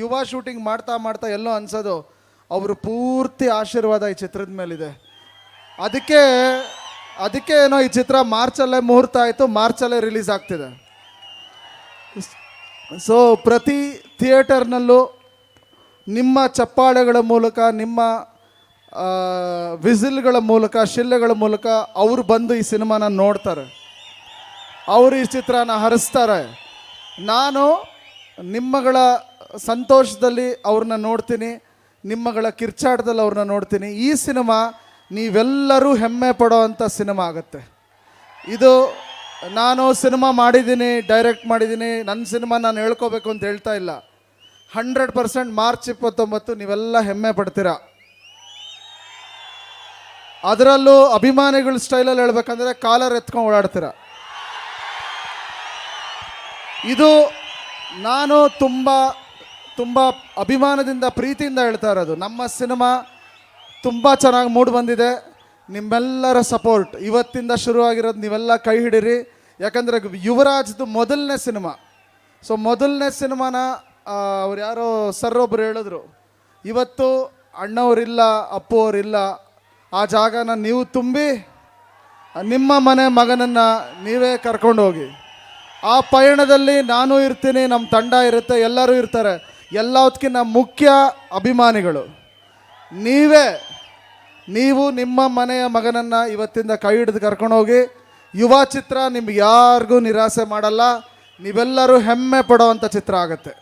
ಯುವ ಶೂಟಿಂಗ್ ಮಾಡ್ತಾ ಮಾಡ್ತಾ ಎಲ್ಲೋ ಅನ್ಸೋದು ಅವರು ಪೂರ್ತಿ ಆಶೀರ್ವಾದ ಈ ಚಿತ್ರದ ಮೇಲಿದೆ. ಅದಕ್ಕೆ ಏನೋ ಈ ಚಿತ್ರ ಮಾರ್ಚಲ್ಲೇ ಮುಹೂರ್ತ ಆಯಿತು, ಮಾರ್ಚಲ್ಲೇ ರಿಲೀಸ್ ಆಗ್ತಿದೆ. ಸೊ ಪ್ರತಿ ಥಿಯೇಟರ್ನಲ್ಲೂ ನಿಮ್ಮ ಚಪ್ಪಾಳೆಗಳ ಮೂಲಕ, ನಿಮ್ಮ ವಿಸಿಲ್ಗಳ ಮೂಲಕ, ಶಿಲ್ಲೆಗಳ ಮೂಲಕ ಅವರು ಬಂದು ಈ ಸಿನಿಮಾನ ನೋಡ್ತಾರೆ, ಅವರು ಈ ಚಿತ್ರನ ಹರಿಸ್ತಾರೆ. ನಾನು ನಿಮ್ಮಗಳ ಸಂತೋಷದಲ್ಲಿ ಅವ್ರನ್ನ ನೋಡ್ತೀನಿ, ನಿಮ್ಮಗಳ ಕಿರ್ಚಾಟದಲ್ಲಿ ಅವ್ರನ್ನ ನೋಡ್ತೀನಿ. ಈ ಸಿನಿಮಾ ನೀವೆಲ್ಲರೂ ಹೆಮ್ಮೆ ಪಡೋ ಅಂಥ ಸಿನಿಮಾ ಆಗುತ್ತೆ. ಇದು ನಾನು ಸಿನಿಮಾ ಮಾಡಿದ್ದೀನಿ, ಡೈರೆಕ್ಟ್ ಮಾಡಿದ್ದೀನಿ, ನನ್ನ ಸಿನಿಮಾ ನಾನು ಹೇಳ್ಕೋಬೇಕು ಅಂತ ಹೇಳ್ತಾ ಇಲ್ಲ. 100% ಮಾರ್ಚ್ 29 ನೀವೆಲ್ಲ ಹೆಮ್ಮೆ ಪಡ್ತೀರಾ. ಅದರಲ್ಲೂ ಅಭಿಮಾನಿಗಳ ಸ್ಟೈಲಲ್ಲಿ ಹೇಳ್ಬೇಕಂದ್ರೆ ಕಾಲರ್ ಎತ್ಕೊಂಡು ಓಡಾಡ್ತೀರ. ಇದು ನಾನು ತುಂಬ ಅಭಿಮಾನದಿಂದ, ಪ್ರೀತಿಯಿಂದ ಹೇಳ್ತಾ ಇರೋದು. ನಮ್ಮ ಸಿನಿಮಾ ತುಂಬ ಚೆನ್ನಾಗಿ ಮೂಡ್ ಬಂದಿದೆ. ನಿಮ್ಮೆಲ್ಲರ ಸಪೋರ್ಟ್ ಇವತ್ತಿಂದ ಶುರುವಾಗಿರೋದು, ನೀವೆಲ್ಲ ಕೈ ಹಿಡೀರಿ. ಯಾಕಂದರೆ ಯುವರಾಜ್ದು ಮೊದಲನೇ ಸಿನಿಮಾ. ಸೊ ಮೊದಲನೇ ಸಿನಿಮಾನ ಅವ್ರು ಯಾರೋ ಸರ್ ಒಬ್ಬರು ಹೇಳಿದ್ರು, ಇವತ್ತು ಅಣ್ಣವರಿಲ್ಲ, ಅಪ್ಪು ಅವರಿಲ್ಲ, ಆ ಜಾಗನ ನೀವು ತುಂಬಿ ನಿಮ್ಮ ಮನೆ ಮಗನನ್ನು ನೀವೇ ಕರ್ಕೊಂಡು ಹೋಗಿ. ಆ ಪಯಣದಲ್ಲಿ ನಾನು ಇರ್ತೀನಿ, ನಮ್ಮ ತಂಡ ಇರುತ್ತೆ, ಎಲ್ಲರೂ ಇರ್ತಾರೆ. ಎಲ್ಲದಕ್ಕಿಂತ ಮುಖ್ಯ ಅಭಿಮಾನಿಗಳು ನೀವು ನಿಮ್ಮ ಮನೆಯ ಮಗನನ್ನು ಇವತ್ತಿಂದ ಕೈ ಹಿಡಿದು ಕರ್ಕೊಂಡೋಗಿ. ಯುವ ಚಿತ್ರ ನಿಮ್ಗೆ ಯಾರಿಗೂ ನಿರಾಸೆ ಮಾಡಲ್ಲ, ನೀವೆಲ್ಲರೂ ಹೆಮ್ಮೆ ಪಡೋವಂಥ ಚಿತ್ರ ಆಗುತ್ತೆ.